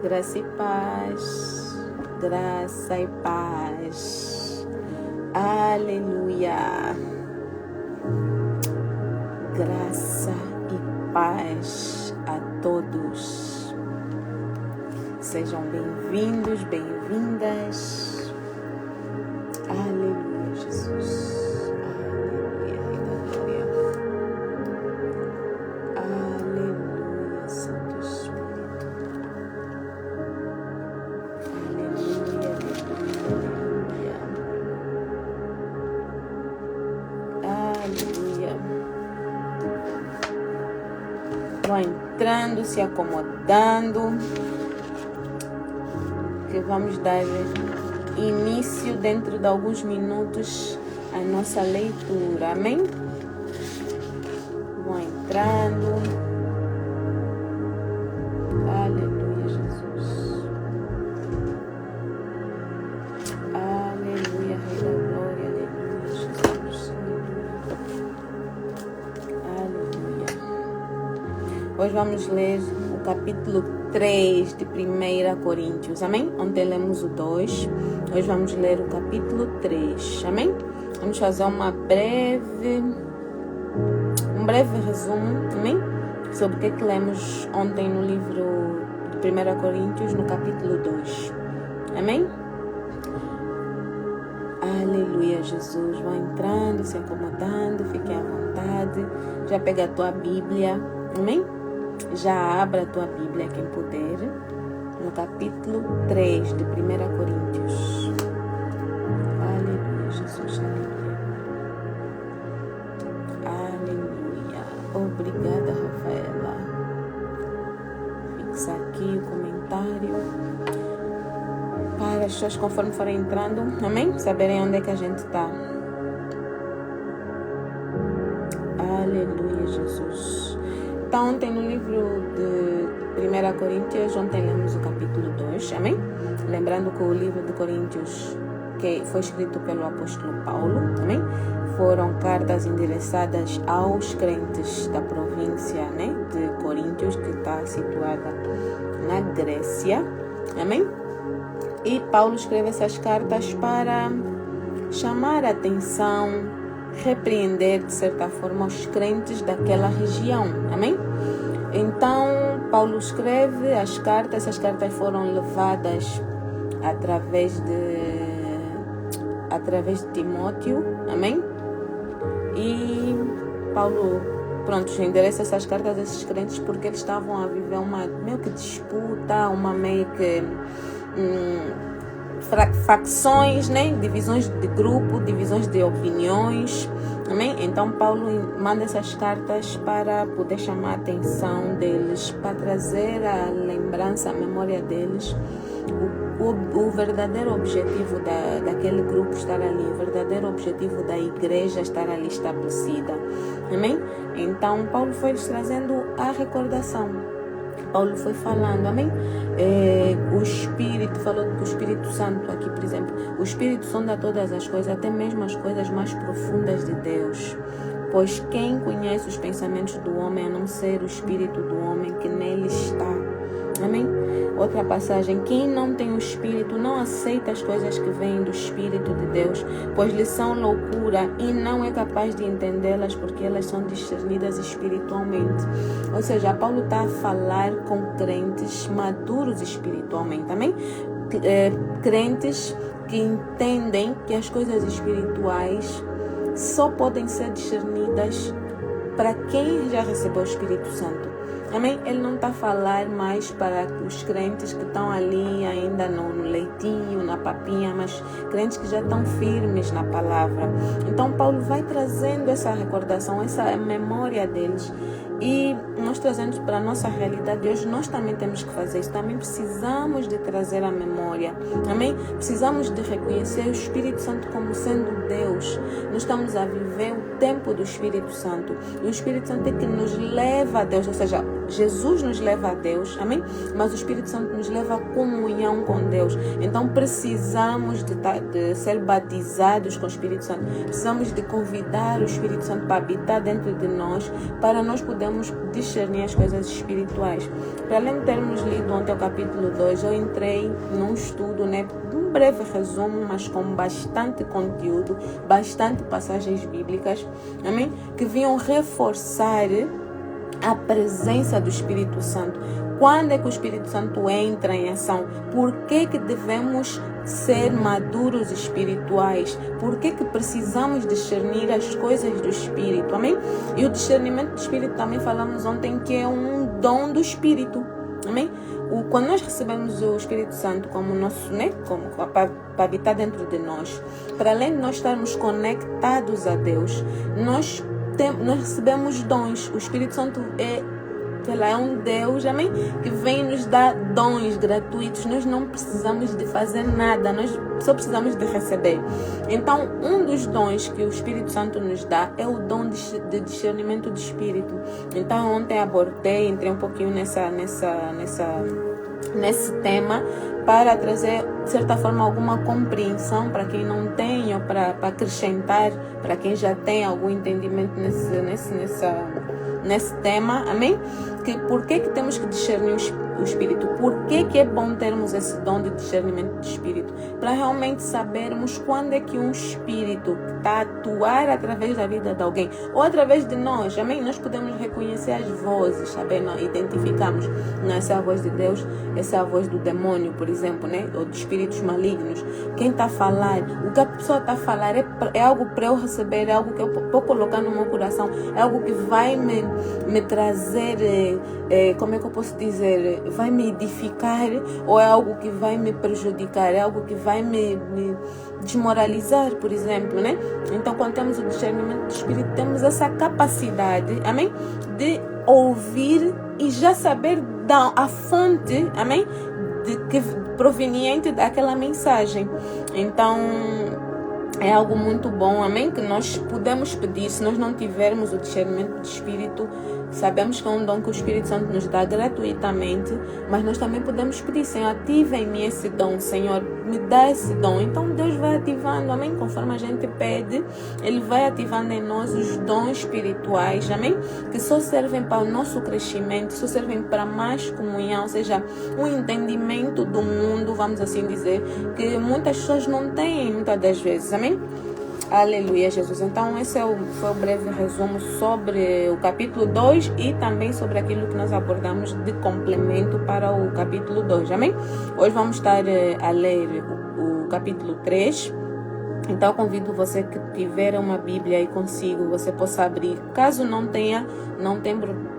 Graça e paz, graça e paz, aleluia, graça e paz a todos, sejam bem-vindos, bem-vindas, aleluia, Jesus, aleluia, Rei da Glória, aleluia, Santo Espírito. Vão entrando, se acomodando, que vamos dar início dentro de alguns minutos à nossa leitura, amém? Vão entrando, aleluia, Jesus, aleluia, Rei da Glória, aleluia, Jesus, aleluia. Hoje vamos ler o capítulo 3 de 1 Coríntios, amém? Ontem lemos o 2, hoje vamos ler o capítulo 3, amém? Vamos fazer um breve resumo, amém? Sobre o que lemos ontem no livro de 1 Coríntios, no capítulo 2, amém? Aleluia, Jesus. Vão entrando, se acomodando, fiquem à vontade. Já pega a tua Bíblia, amém? Já abra a tua Bíblia, quem puder, no capítulo 3 de 1 Coríntios. Aleluia, Jesus, aleluia. Aleluia. Obrigada, Rafaela. Fixa aqui o comentário para as pessoas, conforme forem entrando, amém? Saberem onde é que a gente está. Aleluia, Jesus. Então, ontem no livro de 1 Coríntios, ontem lemos o capítulo 2, amém? Lembrando que o livro de Coríntios, que foi escrito pelo apóstolo Paulo, amém? Foram cartas endereçadas aos crentes da província, né, de Coríntios, que está situada na Grécia, amém? E Paulo escreve essas cartas para chamar a atenção, repreender de certa forma os crentes daquela região, amém? Então Paulo escreve as cartas, essas cartas foram levadas através de Timóteo, amém? E Paulo, endereça essas cartas a esses crentes porque eles estavam a viver uma meio que disputa, uma meio que facções, né? Divisões de grupo, divisões de opiniões, amém? Então Paulo manda essas cartas para poder chamar a atenção deles, para trazer a lembrança, a memória deles, o verdadeiro objetivo daquele grupo estar ali, o verdadeiro objetivo da igreja estar ali estabelecida, amém? Então Paulo foi trazendo a recordação, Paulo foi falando, amém? O Espírito, falou que o Espírito Santo aqui, por exemplo, o Espírito sonda todas as coisas, até mesmo as coisas mais profundas de Deus. Pois quem conhece os pensamentos do homem, a não ser o Espírito do homem que nele está, amém? Outra passagem, quem não tem o Espírito não aceita as coisas que vêm do Espírito de Deus, pois lhes são loucura e não é capaz de entendê-las porque elas são discernidas espiritualmente. Ou seja, Paulo está a falar com crentes maduros espiritualmente, amém? Crentes que entendem que as coisas espirituais só podem ser discernidas para quem já recebeu o Espírito Santo. Amém? Ele não está a falar mais para os crentes que estão ali ainda no leitinho, na papinha, mas crentes que já estão firmes na palavra. Então Paulo vai trazendo essa recordação, essa memória deles, e nós trazemos para a nossa realidade hoje. Nós também temos que fazer isso, também precisamos de trazer a memória, amém? Precisamos de reconhecer o Espírito Santo como sendo Deus. Nós estamos a viver o tempo do Espírito Santo, e o Espírito Santo é que nos leva a Deus, ou seja, Jesus nos leva a Deus, amém? Mas o Espírito Santo nos leva à comunhão com Deus. Então precisamos de ser batizados com o Espírito Santo. Precisamos de convidar o Espírito Santo para habitar dentro de nós, para nós podermos discernir as coisas espirituais. Para além de termos lido ontem o capítulo 2, eu entrei num estudo, né? Um breve resumo, mas com bastante conteúdo, bastante passagens bíblicas, amém? Que vinham reforçar a presença do Espírito Santo. Quando é que o Espírito Santo entra em ação? Por que devemos ser maduros espirituais? Por que precisamos discernir as coisas do Espírito? Amém? E o discernimento do Espírito também falamos ontem que é um dom do Espírito. Amém? Quando nós recebemos o Espírito Santo como nosso, né, para habitar dentro de nós, para além de nós estarmos conectados a Deus, nós recebemos dons. O Espírito Santo é um Deus, amém? Que vem nos dar dons gratuitos. Nós não precisamos de fazer nada, nós só precisamos de receber. Então, um dos dons que o Espírito Santo nos dá é o dom de discernimento de espírito. Então, ontem entrei um pouquinho nesse tema, para trazer, de certa forma, alguma compreensão para quem não tem, ou para acrescentar para quem já tem algum entendimento nesse tema, amém? Por que temos que discernir o Espírito? Por que é bom termos esse dom de discernimento de Espírito? Para realmente sabermos quando é que um Espírito está a atuar através da vida de alguém, ou através de nós, amém? Nós podemos reconhecer as vozes, saber, identificamos, não, essa é a voz de Deus, essa é a voz do demônio, por exemplo, né? Ou de espíritos malignos. Quem está a falar, o que a pessoa está a falar é algo para eu receber, é algo que eu vou colocar no meu coração, é algo que vai me trazer, como é que eu posso dizer, vai me edificar, ou é algo que vai me prejudicar, é algo que vai me desmoralizar, por exemplo, né? Então, quando temos o discernimento do Espírito, temos essa capacidade, amém? De ouvir e já saber a fonte, amém? Proveniente daquela mensagem. Então, é algo muito bom, amém? Que nós podemos pedir. Se nós não tivermos o discernimento do Espírito, sabemos que é um dom que o Espírito Santo nos dá gratuitamente, mas nós também podemos pedir: Senhor, ativa em mim esse dom, Senhor, me dá esse dom. Então Deus vai ativando, amém? Conforme a gente pede, Ele vai ativando em nós os dons espirituais, amém? Que só servem para o nosso crescimento, só servem para mais comunhão, ou seja, um entendimento do mundo, vamos assim dizer, que muitas pessoas não têm muitas das vezes, amém? Aleluia, Jesus. Então, esse foi o breve resumo sobre o capítulo 2 e também sobre aquilo que nós abordamos de complemento para o capítulo 2, amém? Hoje vamos estar a ler o capítulo 3. Então, convido você que tiver uma Bíblia aí consigo, você possa abrir. Caso não tem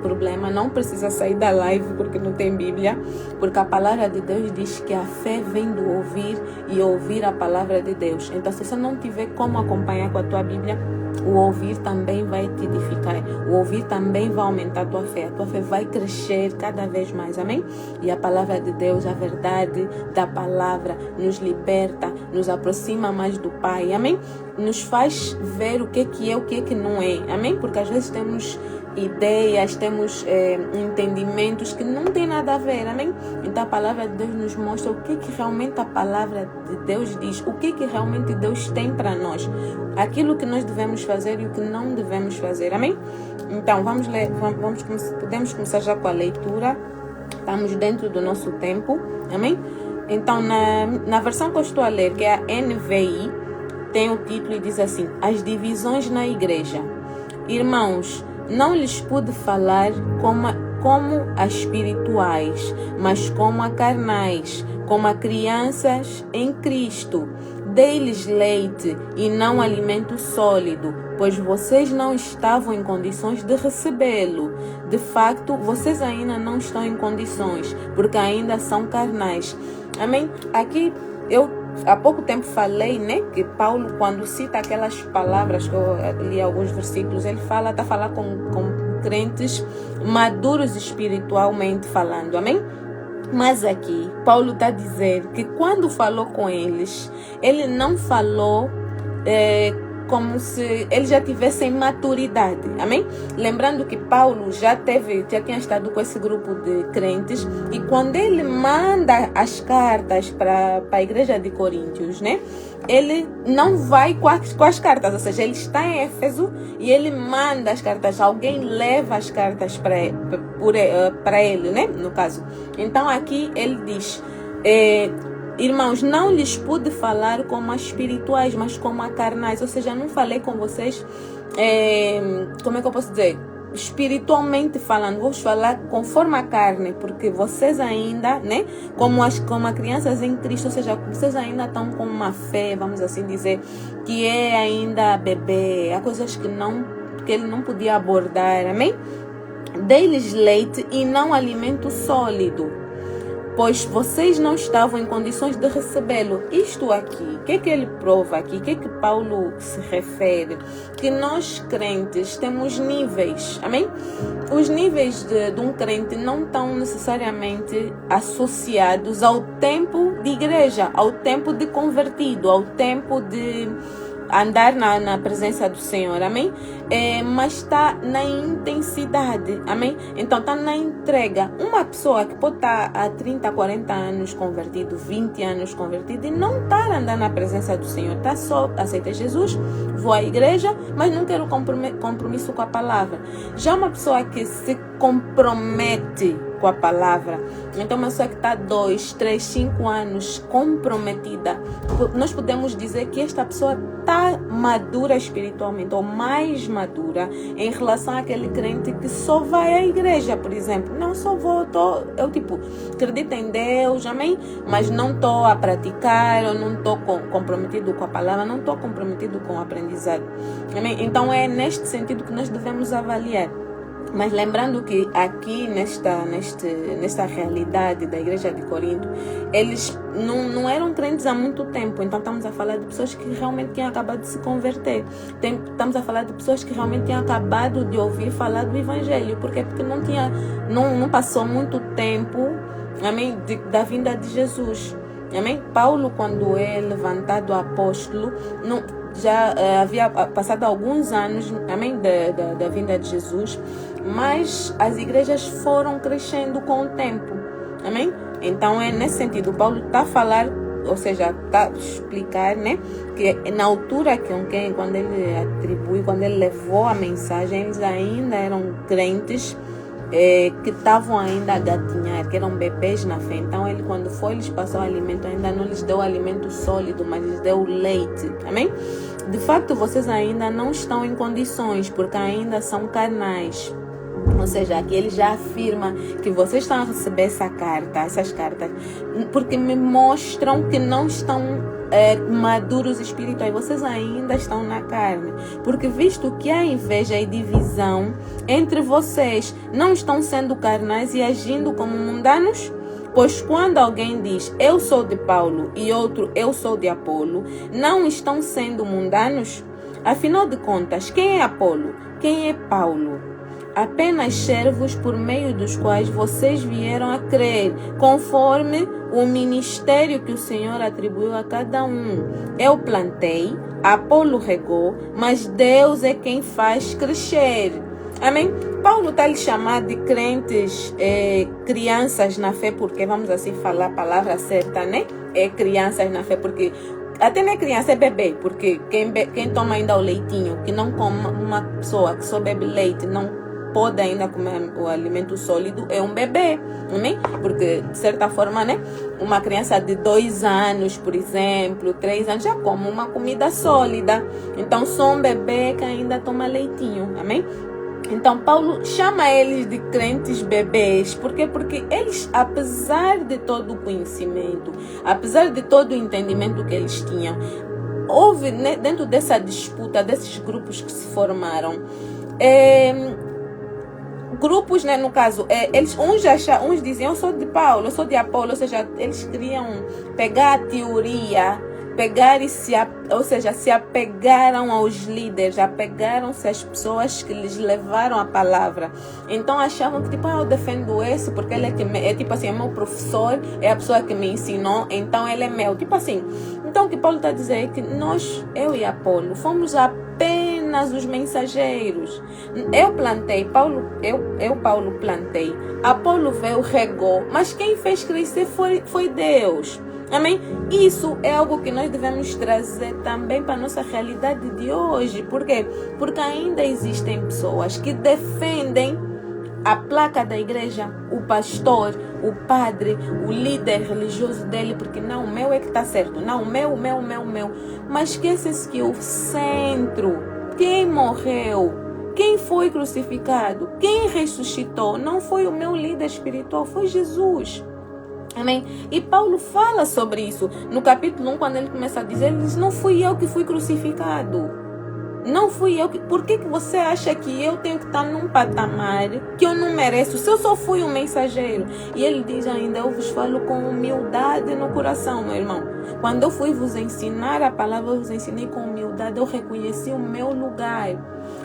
problema, não precisa sair da live porque não tem Bíblia, porque a palavra de Deus diz que a fé vem do ouvir e ouvir a palavra de Deus. Então, se você não tiver como acompanhar com a tua Bíblia, o ouvir também vai te edificar. O ouvir também vai aumentar a tua fé. A tua fé vai crescer cada vez mais, amém? E a palavra de Deus, a verdade da palavra, nos liberta, nos aproxima mais do Pai, amém? Nos faz ver o que é, o que não é, amém? Porque às vezes temos ideias, temos entendimentos que não tem nada a ver, amém? Então a palavra de Deus nos mostra o que realmente a palavra de Deus diz, o que realmente Deus tem para nós, aquilo que nós devemos fazer e o que não devemos fazer, amém? Então vamos ler, podemos começar já com a leitura, estamos dentro do nosso tempo, amém? Então na versão que eu estou a ler, que é a NVI, tem o título e diz assim: As divisões na igreja. Irmãos, não lhes pude falar como a espirituais, mas como a carnais, como a crianças em Cristo. Dei-lhes leite e não alimento sólido, pois vocês não estavam em condições de recebê-lo. De facto, vocês ainda não estão em condições, porque ainda são carnais. Amém? Aqui há pouco tempo falei, né, que Paulo, quando cita aquelas palavras que eu li alguns versículos, ele está a falar com crentes maduros espiritualmente falando, amém? Mas aqui, Paulo está a dizer que quando falou com eles, ele não falou como se eles já tivessem maturidade, amém? Lembrando que Paulo já tinha estado com esse grupo de crentes, e quando ele manda as cartas para a igreja de Coríntios, né? Ele não vai com as cartas, ou seja, ele está em Éfeso e ele manda as cartas, alguém leva as cartas para ele, né? No caso. Então aqui ele diz: irmãos, não lhes pude falar como a espirituais, mas como a carnais. Ou seja, não falei com vocês, como é que eu posso dizer? Espiritualmente falando, vou falar conforme a carne, porque vocês ainda, né, como crianças em Cristo, ou seja, vocês ainda estão com uma fé, vamos assim dizer, que é ainda bebê, há coisas que ele não podia abordar, amém? Dei-lhes leite e não alimento sólido, pois vocês não estavam em condições de recebê-lo. Isto aqui, o que ele prova aqui? O que Paulo se refere? Que nós crentes temos níveis, amém? Os níveis de um crente não estão necessariamente associados ao tempo de igreja, ao tempo de convertido, ao tempo de andar na presença do Senhor, amém? Mas está na intensidade, amém? Então está na entrega. Uma pessoa que pode estar há 30, 40 anos convertido, 20 anos convertido, e não está andando na presença do Senhor, está só, aceita Jesus, vou à igreja, mas não quero compromisso com a palavra. Já uma pessoa que se compromete com a palavra, então uma pessoa que está 2, 3, 5 anos comprometida, nós podemos dizer que esta pessoa está madura espiritualmente, ou mais madura em relação àquele crente que só vai à igreja, por exemplo. Não, só vou, eu acredito em Deus, amém? Mas não estou a praticar, eu não estou comprometido com a palavra, não estou comprometido com o aprendizado, amém? Então é neste sentido que nós devemos avaliar. Mas lembrando que aqui nesta realidade da igreja de Corinto, eles não eram crentes há muito tempo. Então estamos a falar de pessoas que realmente tinham acabado de se converter. Estamos a falar de pessoas que realmente tinham acabado de ouvir falar do evangelho. Por quê? Porque não passou muito tempo, amém, da vinda de Jesus. Amém? Paulo, quando é levantado apóstolo, já havia passado alguns anos, amém, da vinda de Jesus, mas as igrejas foram crescendo com o tempo, amém? Então é nesse sentido, Paulo está a falar, ou seja, está a explicar, né, que na altura quando ele levou a mensagem, eles ainda eram crentes, que estavam ainda a gatinhar, que eram bebês na fé. Então ele, quando lhes passou o alimento, ainda não lhes deu alimento sólido, mas lhes deu leite, amém? De fato, vocês ainda não estão em condições, porque ainda são carnais. Ou seja, aqui ele já afirma que vocês estão a receber essas cartas, porque me mostram que não estão maduros espirituais, vocês ainda estão na carne, porque visto que há inveja e divisão entre vocês, não estão sendo carnais e agindo como mundanos? Pois quando alguém diz, eu sou de Paulo, e outro, eu sou de Apolo, não estão sendo mundanos? Afinal de contas, quem é Apolo? Quem é Paulo? Apenas servos por meio dos quais vocês vieram a crer, conforme o ministério que o Senhor atribuiu a cada um. Eu plantei, Apolo regou, mas Deus é quem faz crescer. Amém? Paulo está lhe chamando de crentes, crianças na fé, porque vamos assim falar a palavra certa, né? É crianças na fé, porque até não é criança, é bebê, porque quem toma ainda o leitinho, que não come, uma pessoa que só bebe leite, não pode ainda comer o alimento sólido, é um bebê, amém? Porque, de certa forma, né, uma criança de 2 anos, por exemplo, 3 anos, já come uma comida sólida. Então, só um bebê que ainda toma leitinho, amém? Então, Paulo chama eles de crentes bebês. Por quê? Porque eles, apesar de todo o conhecimento, apesar de todo o entendimento que eles tinham, houve, né, dentro dessa disputa, desses grupos que se formaram, grupos, né, no caso, uns diziam, eu sou de Paulo, eu sou de Apolo, ou seja, eles queriam pegar a teoria pegar e se apegaram aos líderes, apegaram-se às pessoas que lhes levaram a palavra. Então achavam que tipo, eu defendo esse porque ele é tipo assim, é meu professor, é a pessoa que me ensinou, então ele é meu, tipo assim. Então o que Paulo está a dizer é que nós, eu e Apolo, fomos apenas os mensageiros. Eu plantei, Paulo plantei, Apolo veio, regou, mas quem fez crescer foi Deus. Amém? Isso é algo que nós devemos trazer também para a nossa realidade de hoje. Por quê? Porque ainda existem pessoas que defendem a placa da igreja, o pastor, o padre, o líder religioso dele, porque não, o meu é que está certo, não, o meu. Mas esquece-se que o centro, quem morreu, quem foi crucificado, quem ressuscitou, não foi o meu líder espiritual, foi Jesus. Amém? E Paulo fala sobre isso no capítulo 1, quando ele começa a dizer, ele diz, não fui eu que fui crucificado. Não fui eu que... Por que você acha que eu tenho que estar num patamar que eu não mereço? Se eu só fui um mensageiro. E ele diz ainda, eu vos falo com humildade no coração, meu irmão. Quando eu fui vos ensinar a palavra, eu vos ensinei com humildade, eu reconheci o meu lugar.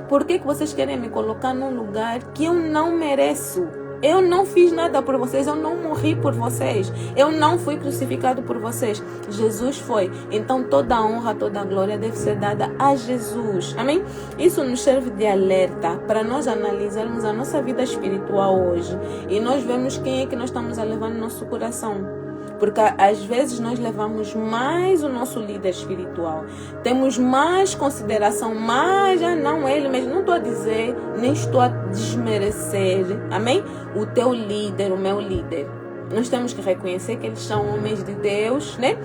Por que vocês querem me colocar num lugar que eu não mereço? Eu não fiz nada por vocês, eu não morri por vocês, eu não fui crucificado por vocês, Jesus foi. Então toda a honra, toda a glória deve ser dada a Jesus, amém? Isso nos serve de alerta para nós analisarmos a nossa vida espiritual hoje e nós vemos quem é que nós estamos a levar no nosso coração. Porque às vezes nós levamos mais o nosso líder espiritual. Temos mais consideração, mais, não ele mesmo. Não estou a dizer, nem estou a desmerecer, amém? O teu líder, o meu líder. Nós temos que reconhecer que eles são homens de Deus, né?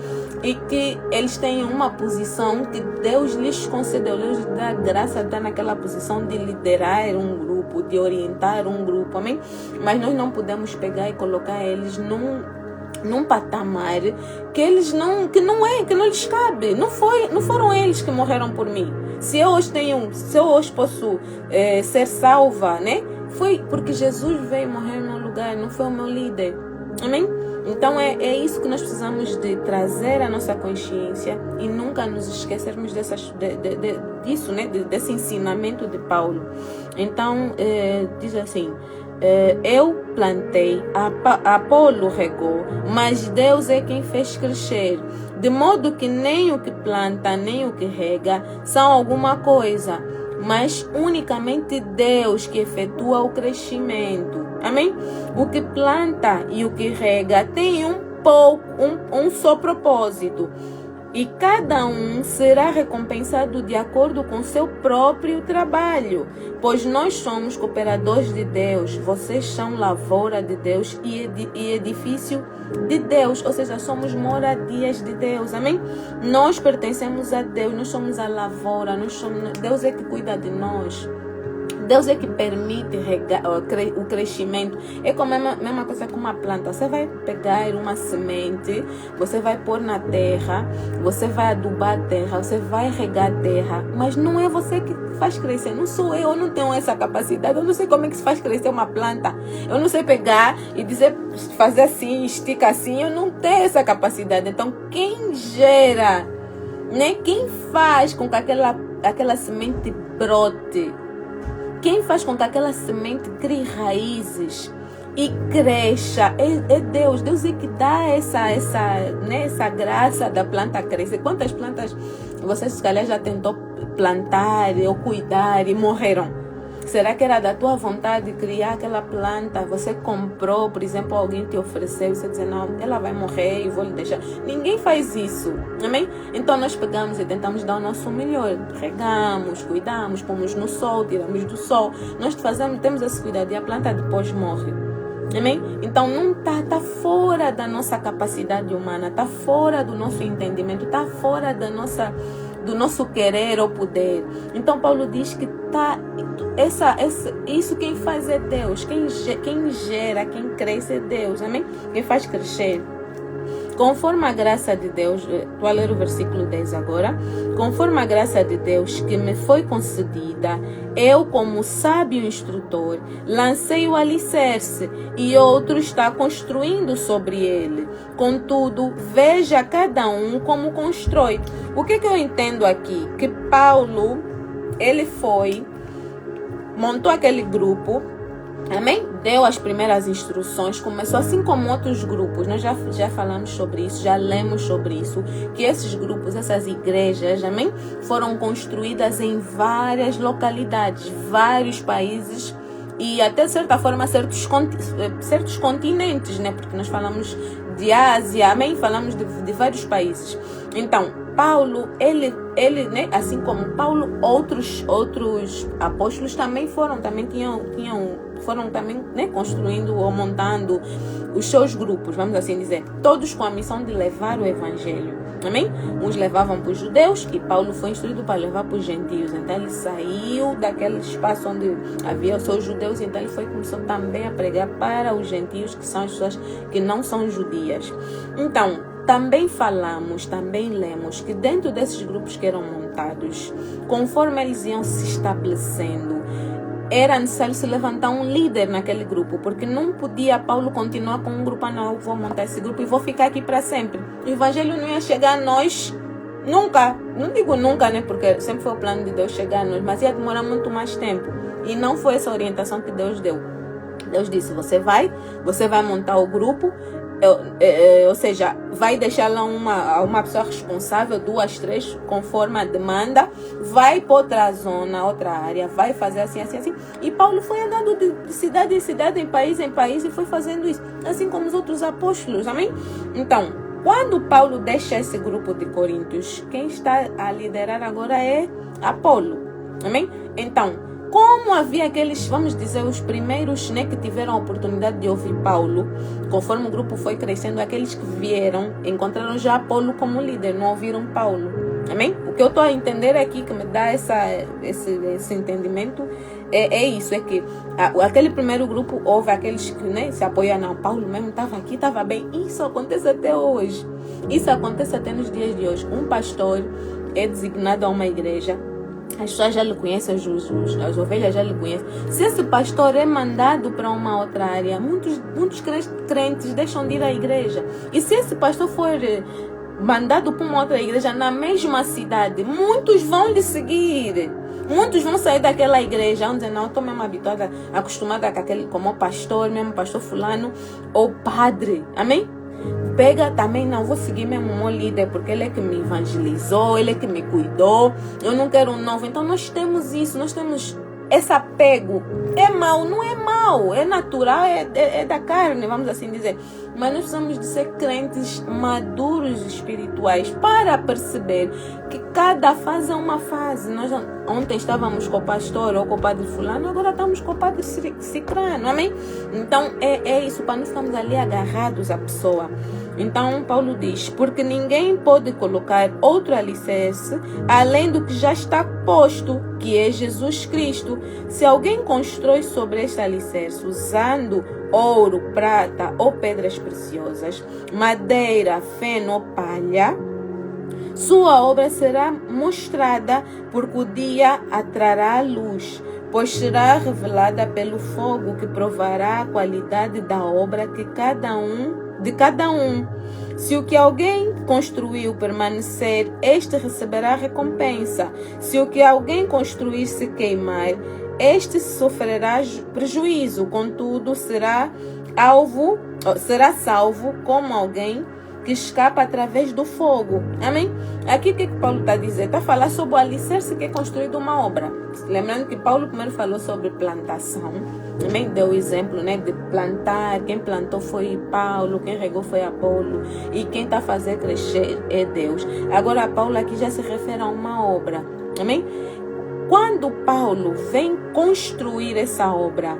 E que eles têm uma posição que Deus lhes concedeu. Deus dá graça de estar naquela posição de liderar um grupo, de orientar um grupo, amém? Mas nós não podemos pegar e colocar eles num patamar que não lhes cabe. Não foram eles que morreram por mim. Se eu hoje posso ser salva, né? Foi porque Jesus veio morrer no meu lugar, não foi o meu líder. Amém? Então é isso que nós precisamos de trazer à nossa consciência e nunca nos esquecermos disso, né? Desse ensinamento de Paulo. Então diz assim, eu plantei, Apolo regou, mas Deus é quem fez crescer. De modo que nem o que planta, nem o que rega são alguma coisa, mas unicamente Deus que efetua o crescimento. Amém? O que planta e o que rega tem um só propósito. E cada um será recompensado de acordo com seu próprio trabalho. Pois nós somos cooperadores de Deus. Vocês são lavoura de Deus e edifício de Deus. Ou seja, somos moradias de Deus. Amém? Nós pertencemos a Deus. Nós somos a lavoura. Deus é que cuida de nós. Deus é que permite o crescimento. É como a mesma coisa com uma planta. Você vai pegar uma semente, você vai pôr na terra, você vai adubar a terra, você vai regar a terra, mas não é você que faz crescer. Não sou eu não tenho essa capacidade. Eu não sei como é que se faz crescer uma planta. Eu não sei pegar e fazer assim, estica assim. Eu não tenho essa capacidade. Então, quem gera, né? Quem faz com que aquela semente brote, quem faz com que aquela semente crie raízes e cresça é Deus. Deus é que dá essa graça da planta crescer. Quantas plantas você se calhar já tentou plantar ou cuidar e morreram? Será que era da tua vontade criar aquela planta? Você comprou, por exemplo, alguém te ofereceu e você diz, não, ela vai morrer e vou lhe deixar. Ninguém faz isso, amém? Então nós pegamos e tentamos dar o nosso melhor. Regamos, cuidamos, pomos no sol, tiramos do sol. Nós temos esse cuidado e a planta depois morre. Amém? Então não tá fora da nossa capacidade humana, tá fora do nosso entendimento, tá fora do nosso querer ou poder. Então Paulo diz que isso quem faz é Deus, quem gera, quem cresce é Deus, amém? Quem faz crescer. conforme a graça de Deus, estou a ler o versículo 10 agora, conforme a graça de Deus que me foi concedida, eu, como sábio instrutor, lancei o alicerce e outro está construindo sobre ele. Contudo, veja cada um como constrói. O que eu entendo aqui? Que Paulo, ele montou aquele grupo, amém? Deu as primeiras instruções, começou assim como outros grupos. Nós já falamos sobre isso, já lemos sobre isso, que esses grupos, essas igrejas, amém? Foram construídas em várias localidades, vários países e até de certa forma certos continentes, né? Porque nós falamos de Ásia, amém? Falamos de vários países. Então, Paulo, ele, né? Assim como Paulo, outros apóstolos também foram também, né? Construindo ou montando os seus grupos, vamos assim dizer, todos com a missão de levar o evangelho, amém? Uns levavam para os judeus e Paulo foi instruído para levar para os gentios. Então ele saiu daquele espaço onde havia só os judeus, então ele começou também a pregar para os gentios, que são as pessoas que não são judias. Então, também lemos que dentro desses grupos que eram montados, conforme eles iam se estabelecendo, era necessário se levantar um líder naquele grupo, porque não podia Paulo continuar com um grupo, não, eu vou montar esse grupo e vou ficar aqui para sempre. O evangelho não ia chegar a nós nunca, não digo nunca, né, porque sempre foi o plano de Deus chegar a nós, mas ia demorar muito mais tempo, e não foi essa orientação que Deus deu. Deus disse, você vai montar o grupo, ou seja, vai deixar lá uma pessoa responsável, 2, 3, conforme a demanda, vai para outra zona, outra área, vai fazer assim. E Paulo foi andando de cidade em cidade, em país e foi fazendo isso, assim como os outros apóstolos, amém? Então, quando Paulo deixa esse grupo de Coríntios, quem está a liderar agora é Apolo, amém? Então, como havia aqueles, vamos dizer, os primeiros, né, que tiveram a oportunidade de ouvir Paulo, conforme o grupo foi crescendo, aqueles que vieram, encontraram já Apolo como líder, não ouviram Paulo. Amém? O que eu estou a entender aqui, que me dá esse entendimento, é isso, é que aquele primeiro grupo, houve aqueles que, né, se apoiam, não, Paulo mesmo estava aqui, estava bem. Isso acontece até hoje. Isso acontece até nos dias de hoje. Um pastor é designado a uma igreja, as pessoas já lhe conhecem, as ovelhas já lhe conhecem. Se esse pastor é mandado para uma outra área, muitos crentes deixam de ir à igreja. E se esse pastor for mandado para uma outra igreja na mesma cidade, muitos vão lhe seguir. Muitos vão sair daquela igreja, vão dizer, não, estou mesmo acostumada com aquele, como pastor, mesmo pastor fulano, ou padre. Amém? Pega também, não, vou seguir mesmo o meu líder, porque ele é que me evangelizou, ele é que me cuidou, eu não quero um novo. Então nós temos isso, nós temos esse apego. É mau, não é mau, é natural, é da carne, vamos assim dizer. Mas nós precisamos de ser crentes maduros espirituais para perceber que cada fase é uma fase. Nós ontem estávamos com o pastor ou com o padre fulano, agora estamos com o padre cicrano, amém? Então é isso, para não ficarmos ali agarrados à pessoa. Então Paulo diz, porque ninguém pode colocar outro alicerce além do que já está posto, que é Jesus Cristo. Se alguém constrói sobre este alicerce usando ouro, prata ou pedras preciosas, madeira, feno ou palha, sua obra será mostrada, porque o dia atrará a luz, pois será revelada pelo fogo, que provará a qualidade da obra de cada um. Se o que alguém construiu permanecer, este receberá recompensa. Se o que alguém construir se queimar, este sofrerá prejuízo. Contudo, será salvo como alguém que escapa através do fogo. Amém? Aqui o que Paulo está a dizer? Está a falar sobre o alicerce que é construído uma obra. Lembrando que Paulo primeiro falou sobre plantação. Amém? Deu o exemplo, né, de plantar. Quem plantou foi Paulo, quem regou foi Apolo. E quem está a fazer crescer é Deus. Agora Paulo aqui já se refere a uma obra. Amém? Quando Paulo vem construir essa obra,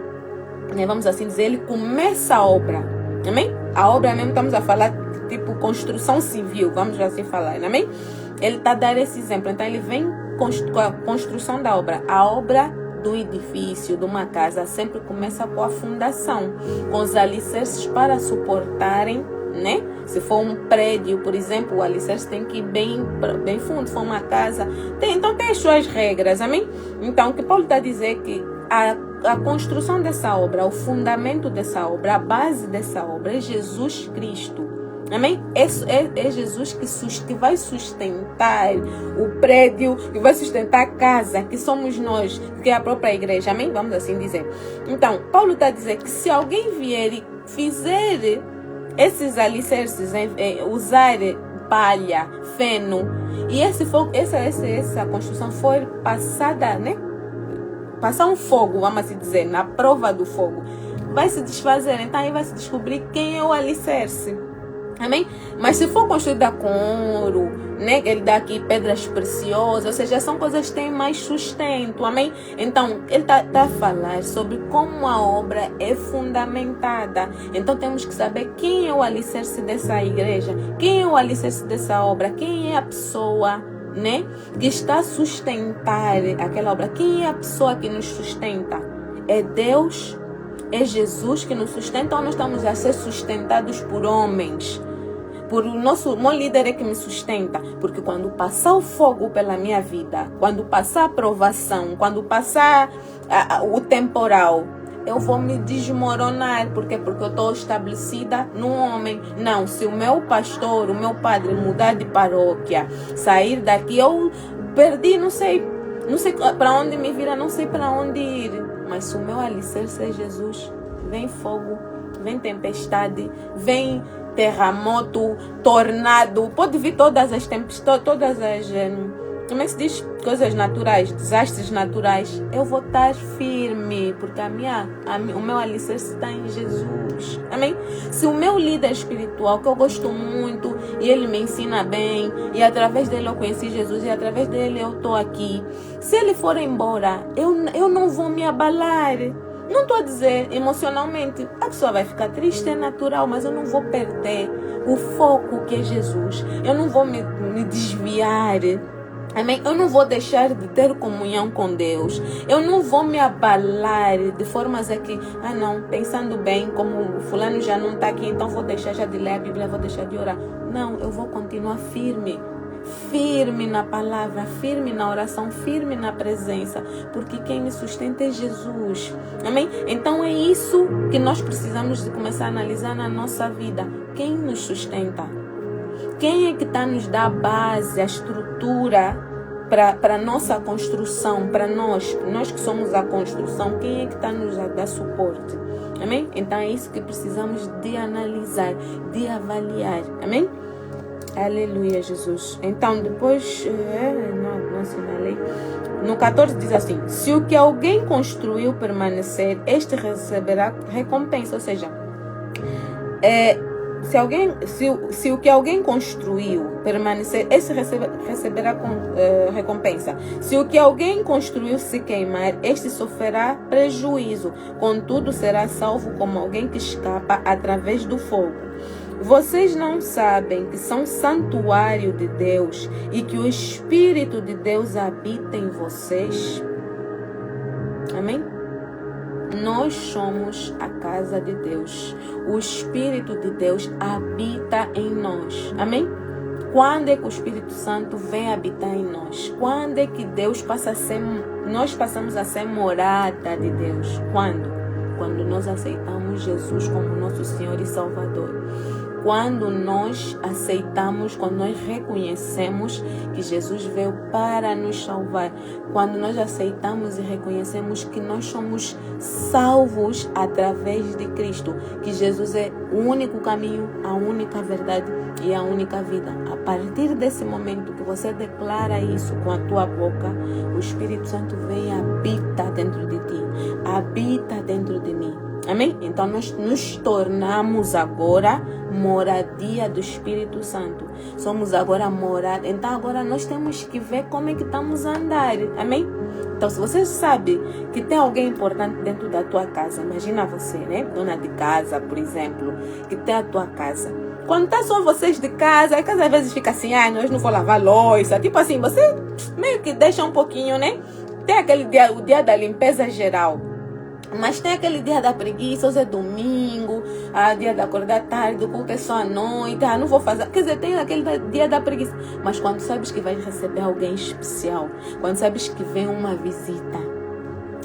né, vamos assim dizer, ele começa a obra. Amém? A obra mesmo, estamos a falar tipo construção civil, vamos assim falar, amém? Ele está a dar esse exemplo, então ele vem com a construção da obra. A obra do edifício, de uma casa, sempre começa com a fundação, com os alicerces para suportarem né? Se for um prédio, por exemplo, o alicerce tem que ir bem fundo. Se for uma casa, então tem as suas regras, amém? Então, o que Paulo está a dizer é que a construção dessa obra, o fundamento dessa obra, a base dessa obra é Jesus Cristo. Amém? É Jesus que vai sustentar o prédio, que vai sustentar a casa, que somos nós, que é a própria igreja. Amém? Vamos assim dizer. Então, Paulo está a dizer que se alguém vier e fizer esses alicerces, usar palha, feno, e essa construção for passada, né? Passar um fogo, vamos assim dizer, na prova do fogo, vai se desfazer. Então aí vai se descobrir quem é o alicerce. Amém? Mas se for construída com ouro, né? Ele dá aqui pedras preciosas, ou seja, são coisas que têm mais sustento. Amém? Então, ele está a falar sobre como a obra é fundamentada. Então, temos que saber quem é o alicerce dessa igreja, quem é o alicerce dessa obra, quem é a pessoa, né, que está a sustentar aquela obra. Quem é a pessoa que nos sustenta? É Deus? É Jesus que nos sustenta, ou nós estamos a ser sustentados por homens? Por o meu líder é que me sustenta. Porque quando passar o fogo pela minha vida, quando passar a provação, quando passar o temporal, eu vou me desmoronar. Por quê? Porque eu estou estabelecida no homem. Não, se o meu pastor, o meu padre mudar de paróquia, sair daqui, eu perdi, não sei para onde me virar, não sei para onde ir. Mas se o meu alicerce é Jesus, vem fogo, vem tempestade, vem terremoto, tornado, pode vir todas as tempestades, todas as, como é que se diz? Coisas naturais, desastres naturais. Eu vou estar firme, porque o meu alicerce está em Jesus. Amém? Se o meu líder espiritual, que eu gosto muito, e ele me ensina bem, e através dele eu conheci Jesus, e através dele eu estou aqui, se ele for embora, eu não vou me abalar. Não estou a dizer emocionalmente, a pessoa vai ficar triste, é natural, mas eu não vou perder o foco que é Jesus. Eu não vou me desviar. Amém? Eu não vou deixar de ter comunhão com Deus. Eu não vou me abalar de formas a que, não, pensando bem, como fulano já não está aqui, então vou deixar já de ler a Bíblia, vou deixar de orar. Não, eu vou continuar firme. Firme na palavra, firme na oração, firme na presença, porque quem me sustenta é Jesus. Amém? Então é isso que nós precisamos de começar a analisar na nossa vida. Quem nos sustenta? Quem é que está nos dando a base, a estrutura para a nossa construção, para nós que somos a construção, quem é que está nos a dar suporte? Amém? Então é isso que precisamos de analisar, de avaliar. Amém? Aleluia, Jesus. Então, depois, não assinalei. No 14 diz assim: se o que alguém construiu permanecer, este receberá recompensa. Ou seja, se o que alguém construiu permanecer, este receberá recompensa. Se o que alguém construiu se queimar, este sofrerá prejuízo. Contudo, será salvo como alguém que escapa através do fogo. Vocês não sabem que são santuário de Deus e que o Espírito de Deus habita em vocês? Amém? Nós somos a casa de Deus. O Espírito de Deus habita em nós. Amém? Quando é que o Espírito Santo vem habitar em nós? Quando é que nós passamos a ser morada de Deus? Quando nós aceitamos Jesus como nosso Senhor e Salvador. Quando nós aceitamos, quando nós reconhecemos que Jesus veio para nos salvar. Quando nós aceitamos e reconhecemos que nós somos salvos através de Cristo. Que Jesus é o único caminho, a única verdade e a única vida. A partir desse momento que você declara isso com a tua boca, o Espírito Santo vem e habita dentro de ti. Habita dentro de mim. Amém? Então nós nos tornamos agora moradia do Espírito Santo. Somos agora morada. Então agora nós temos que ver como é que estamos a andar. Amém? Então se você sabe que tem alguém importante dentro da tua casa, imagina você, né? Dona de casa, por exemplo, que tem a tua casa. Quando tá só vocês de casa, a casa às vezes fica assim, nós não vou lavar louça. Tipo assim, você meio que deixa um pouquinho, né? Tem aquele dia, o dia da limpeza geral. Mas tem aquele dia da preguiça, hoje é domingo, dia de acordar tarde, o culto é só à noite, não vou fazer. Quer dizer, tem aquele dia da preguiça. Mas quando sabes que vais receber alguém especial, quando sabes que vem uma visita,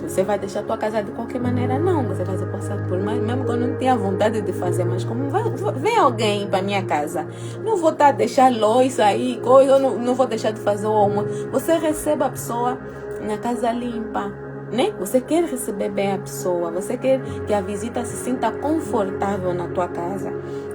você vai deixar a tua casa de qualquer maneira? Não, você vai passar por mais, mesmo que eu não tenha vontade de fazer, mas como vem alguém para minha casa, não vou deixar louça aí, coisa, eu não vou deixar de fazer o almoço. Você recebe a pessoa na casa limpa, né? Você quer receber bem a pessoa, você quer que a visita se sinta confortável na tua casa.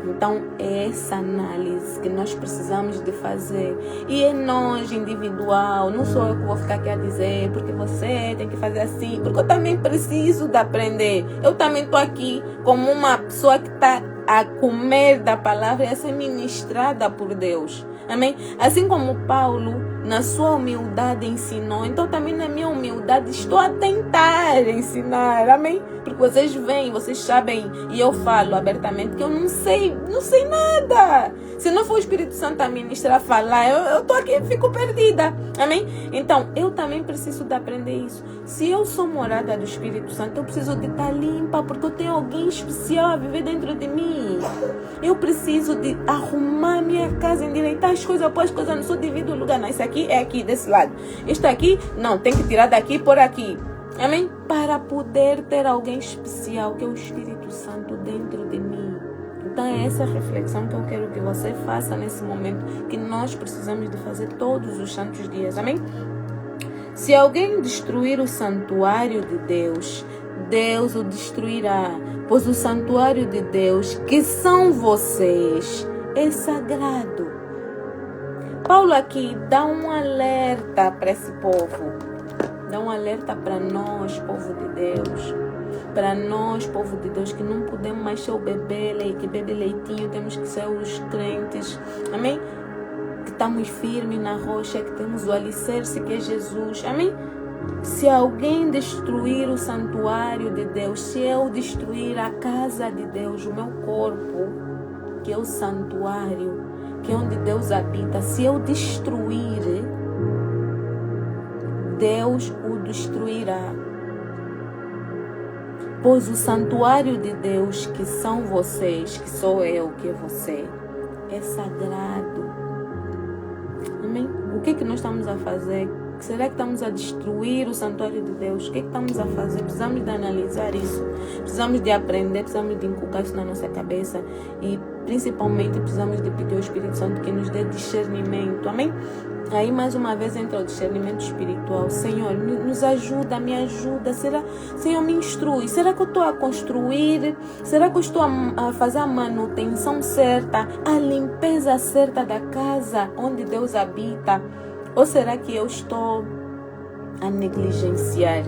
Então é essa análise que nós precisamos de fazer. E é nós, individual, não sou eu que vou ficar aqui a dizer porque você tem que fazer assim, porque eu também preciso de aprender. Eu também estou aqui como uma pessoa que está a comer da palavra e a ser ministrada por Deus. Amém? Assim como Paulo, na sua humildade, ensinou, então também na minha humildade estou a tentar ensinar. Amém? Porque vocês vêm, vocês sabem, e eu falo abertamente que eu não sei nada. Se não for o Espírito Santo a ministrar, a falar, eu estou aqui e fico perdida. Amém? Então, eu também preciso de aprender isso. Se eu sou morada do Espírito Santo, eu preciso de estar limpa, porque eu tenho alguém especial a viver dentro de mim. Eu preciso de arrumar minha casa, endireitar as coisas, pôr as coisas no seu devido lugar. Não, isso aqui é aqui, desse lado. Isto aqui, não, tem que tirar daqui e pôr aqui. Amém? Para poder ter alguém especial, que é o Espírito Santo dentro de mim. Então é essa reflexão que eu quero que você faça nesse momento, que nós precisamos de fazer todos os santos dias. Amém? Se alguém destruir o santuário de Deus, Deus o destruirá, pois o santuário de Deus, que são vocês, é sagrado. Paulo aqui dá um alerta para esse povo, dá um alerta para nós, povo de Deus, para nós, povo de Deus, que não podemos mais ser o bebê, que bebe leitinho, temos que ser os crentes, amém? Que estamos firmes na rocha, que temos o alicerce que é Jesus, amém? Se alguém destruir o santuário de Deus, se eu destruir a casa de Deus, o meu corpo, que é o santuário, que é onde Deus habita, se eu destruir, Deus o destruirá. Pois o santuário de Deus, que são vocês, que sou eu, que é você, é sagrado. Amém? O que nós estamos a fazer? Será que estamos a destruir o santuário de Deus? O que estamos a fazer? Precisamos de analisar isso. Precisamos de aprender, precisamos de inculcar isso na nossa cabeça. E principalmente precisamos de pedir ao Espírito Santo que nos dê discernimento. Amém? Aí mais uma vez entra o discernimento espiritual. Senhor, nos ajuda, me ajuda. Senhor, me instrui. Será que eu estou a construir? Será que eu estou a fazer a manutenção certa? A limpeza certa da casa onde Deus habita? Ou será que eu estou a negligenciar?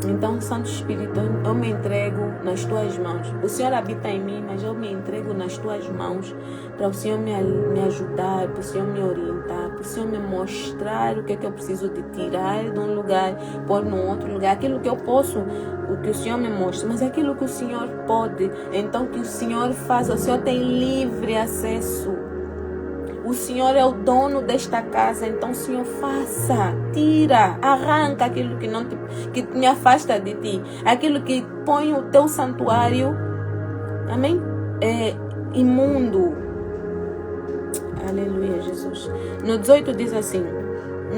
Então, Santo Espírito, eu me entrego nas tuas mãos. O Senhor habita em mim, mas eu me entrego nas tuas mãos para o Senhor me ajudar, para o Senhor me orientar, para o Senhor me mostrar o que é que eu preciso de tirar de um lugar, pôr num outro lugar. Aquilo que eu posso, o que o Senhor me mostra, mas aquilo que o Senhor pode. Então, que o Senhor faça. O Senhor tem livre acesso. O Senhor é o dono desta casa, então o Senhor faça, tira, arranca aquilo que me afasta de ti, aquilo que põe o teu santuário, amém? É imundo. Aleluia, Jesus. No 18 diz assim: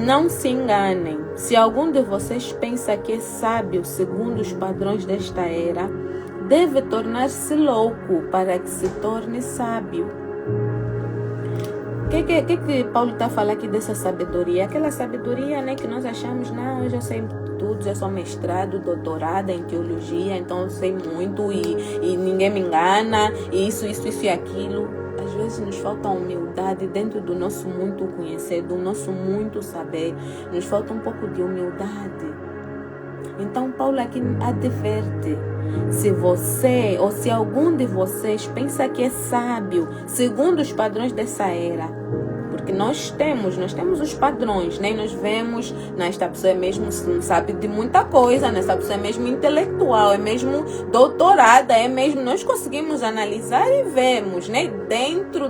não se enganem, se algum de vocês pensa que é sábio segundo os padrões desta era, deve tornar-se louco para que se torne sábio. O que Paulo está falando aqui dessa sabedoria? Aquela sabedoria, né, que nós achamos, não, eu já sei tudo, já sou mestrado, doutorada em teologia, então eu sei muito e ninguém me engana, e isso e aquilo. Às vezes nos falta humildade dentro do nosso muito conhecer, do nosso muito saber, nos falta um pouco de humildade. Então Paulo aqui adverte: se você ou se algum de vocês pensa que é sábio segundo os padrões dessa era, porque nós temos os padrões, né? Nós vemos, esta pessoa é mesmo sabe de muita coisa, essa pessoa é mesmo intelectual, é mesmo doutorada, é mesmo, nós conseguimos analisar e vemos, né? Dentro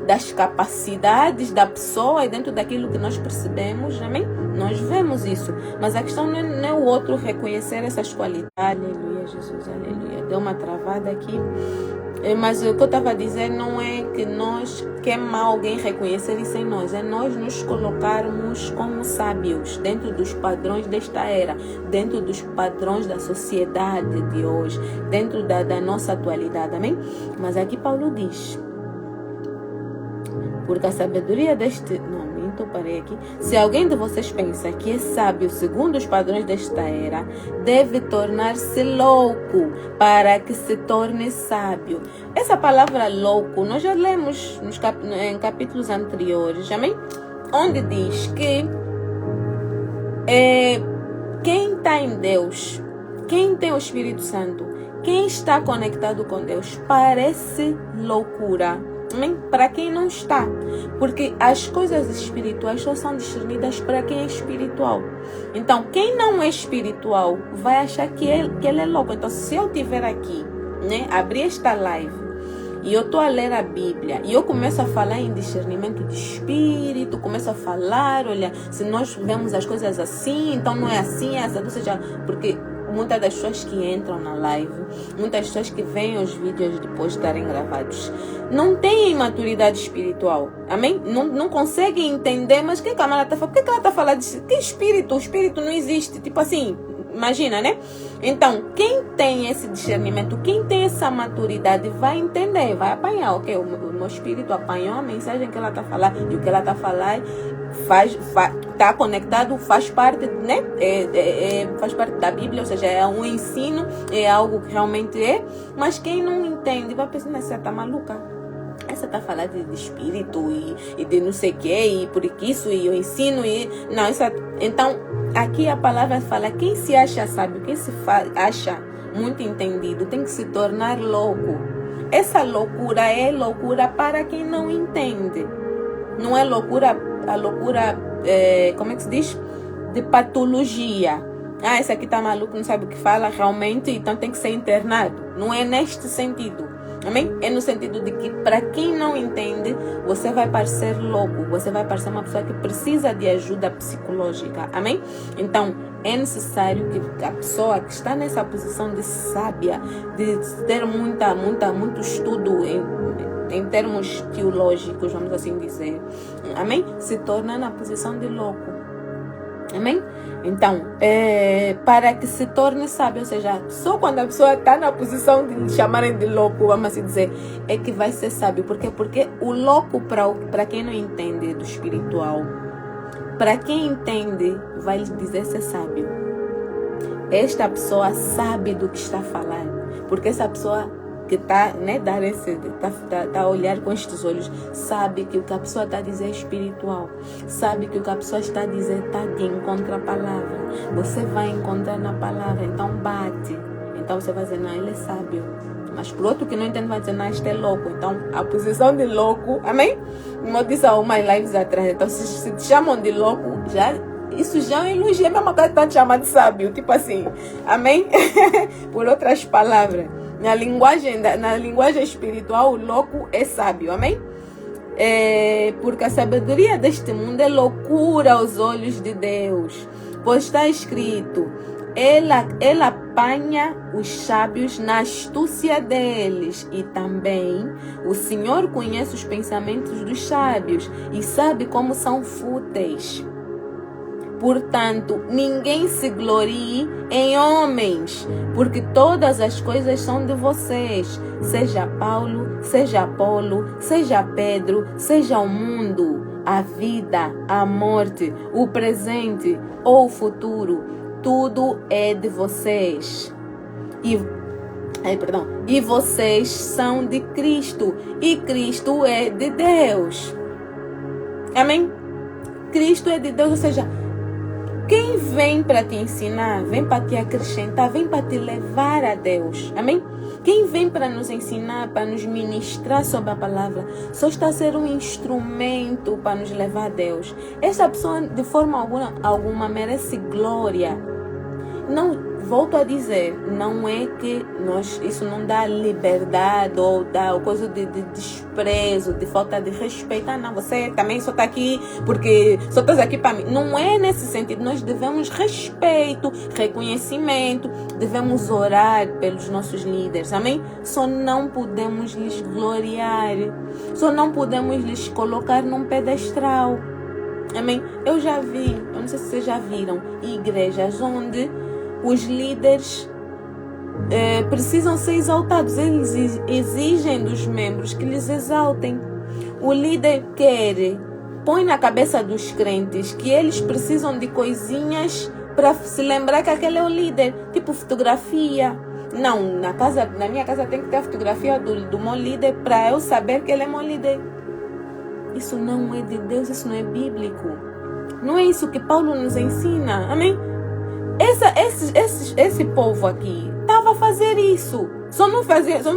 das capacidades da pessoa e dentro daquilo que nós percebemos, amém? Nós vemos isso, mas a questão não é o outro reconhecer essas qualidades. Aleluia, Jesus, aleluia. Deu uma travada aqui. Mas o que eu estava a dizer não é que é mal alguém reconhecer isso em nós, é nós nos colocarmos como sábios dentro dos padrões desta era, dentro dos padrões da sociedade de hoje, dentro da nossa atualidade, amém? Mas aqui Paulo diz, porque a sabedoria deste... Não, então parei aqui. Se alguém de vocês pensa que é sábio segundo os padrões desta era, deve tornar-se louco para que se torne sábio. Essa palavra louco, nós já lemos em capítulos anteriores, amém? Onde diz que quem está em Deus, quem tem o Espírito Santo, quem está conectado com Deus, parece loucura. Para quem não está, porque as coisas espirituais só são discernidas para quem é espiritual. Então, quem não é espiritual vai achar que ele é louco. Então, se eu estiver aqui, né, abrir esta live e eu estou a ler a Bíblia e eu começo a falar em discernimento de espírito, começo a falar, olha, se nós vemos as coisas assim, então não é assim, é essa, ou seja, porque muitas das pessoas que entram na live, muitas pessoas que veem os vídeos depois de estarem gravados, não têm maturidade espiritual, amém? Não conseguem entender, mas o que a Camara está falando? Por que ela está falando disso? Que espírito? O espírito não existe, tipo assim, imagina, né? Então, quem tem esse discernimento, quem tem essa maturidade vai entender, vai apanhar, ok? O meu espírito apanhou a mensagem que ela está falando, e o que ela está falando está conectado, faz parte, né? Faz parte da Bíblia, ou seja, é um ensino, é algo que realmente é, mas quem não entende vai pensar, essa está maluca. Essa está falando de espírito e de não sei o que, e por isso, e eu ensino, e não, essa... Então, aqui a palavra fala, quem se acha sábio, quem se acha muito entendido, tem que se tornar louco. Essa loucura é loucura para quem não entende. Não é loucura, a loucura, como é que se diz? De patologia. Ah, esse aqui está maluco, não sabe o que fala realmente, então tem que ser internado. Não é neste sentido. Amém? É no sentido de que para quem não entende, você vai parecer louco, você vai parecer uma pessoa que precisa de ajuda psicológica. Amém? Então, é necessário que a pessoa que está nessa posição de sábia, de ter muito estudo em termos teológicos, vamos assim dizer, amém? Se torna na posição de louco. Amém? Então, para que se torne sábio, ou seja, só quando a pessoa está na posição de chamarem de louco, vamos assim dizer, é que vai ser sábio. Por quê? Porque o louco, para quem não entende do espiritual, para quem entende, vai lhe dizer ser sábio. Esta pessoa sabe do que está falando, porque essa pessoa que está, né, tá a olhar com estes olhos, sabe que o que a pessoa está a dizer é espiritual, sabe que o que a pessoa está a dizer está de encontro à palavra. Você vai encontrar na palavra, então bate. Então você vai dizer, não, ele é sábio. Mas por outro que não entende, vai dizer, não, este é louco. Então a posição de louco, amém? Como eu disse há umas lives atrás, então se te chamam de louco, isso já é um elogio, é a mesma coisa que está te chamando de sábio, tipo assim, amém? Por outras palavras. Na linguagem espiritual, o louco é sábio, amém? Porque a sabedoria deste mundo é loucura aos olhos de Deus. Pois está escrito, ela apanha os sábios na astúcia deles. E também o Senhor conhece os pensamentos dos sábios e sabe como são fúteis. Portanto, ninguém se glorie em homens, porque todas as coisas são de vocês. Seja Paulo, seja Apolo, seja Pedro, seja o mundo, a vida, a morte, o presente ou o futuro. Tudo é de vocês. E vocês são de Cristo, e Cristo é de Deus. Amém? Cristo é de Deus, ou seja, quem vem para te ensinar, vem para te acrescentar, vem para te levar a Deus. Amém? Quem vem para nos ensinar, para nos ministrar sobre a palavra, só está a ser um instrumento para nos levar a Deus. Essa pessoa, de forma alguma merece glória. Não volto a dizer, não é que isso não dá liberdade ou dá coisa de desprezo, de falta de respeito. Ah, não, você também só está aqui porque só estás aqui para mim. Não é nesse sentido. Nós devemos respeito, reconhecimento, devemos orar pelos nossos líderes, amém? Só não podemos lhes gloriar, só não podemos lhes colocar num pedestral, amém? Eu já vi, eu não sei se vocês já viram, igrejas onde os líderes precisam ser exaltados. Eles exigem dos membros que lhes exaltem. O líder põe na cabeça dos crentes que eles precisam de coisinhas para se lembrar que aquele é o líder, tipo fotografia. Não, na minha casa tem que ter a fotografia do meu líder para eu saber que ele é meu líder. Isso não é de Deus, isso não é bíblico. Não é isso que Paulo nos ensina, amém? Esse povo aqui estava a fazer isso. Só não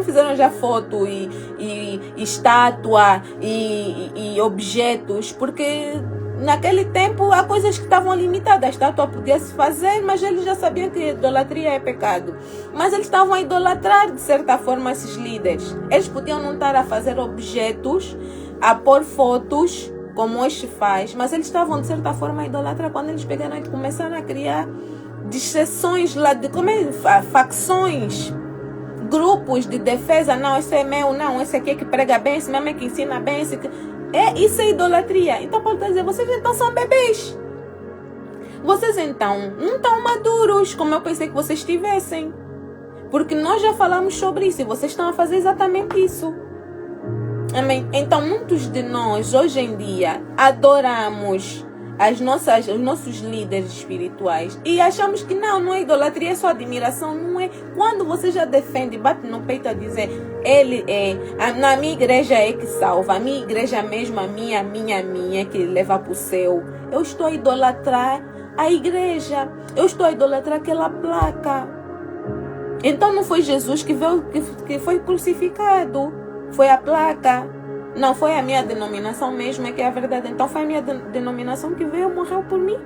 fizeram já foto e estátua e objetos, porque naquele tempo há coisas que estavam limitadas. A estátua podia se fazer, mas eles já sabiam que idolatria é pecado. Mas eles estavam a idolatrar de certa forma esses líderes. Eles podiam não estar a fazer objetos, a pôr fotos, como este faz, mas eles estavam de certa forma a idolatrar quando eles pegaram e começaram a criar disseções lá de facções, grupos de defesa. Não, esse é meu, não, esse aqui é que prega bem, esse mesmo é que ensina bem, isso é idolatria. Então Paulo está a dizer, vocês então são bebês, vocês então não estão maduros como eu pensei que vocês tivessem, porque nós já falamos sobre isso e vocês estão a fazer exatamente isso. Amém? Então muitos de nós hoje em dia adoramos os nossos líderes espirituais e achamos que não é idolatria, é só admiração. Não é. Quando você já defende, bate no peito a dizer, ele na minha igreja é que salva, a minha igreja mesmo, a minha que leva para o céu, eu estou a idolatrar a igreja, eu estou a idolatrar aquela placa. Então não foi Jesus que veio, que foi crucificado, foi a placa. Não foi a minha denominação mesmo, é que é a verdade. Então foi a minha denominação que veio, morreu por mim.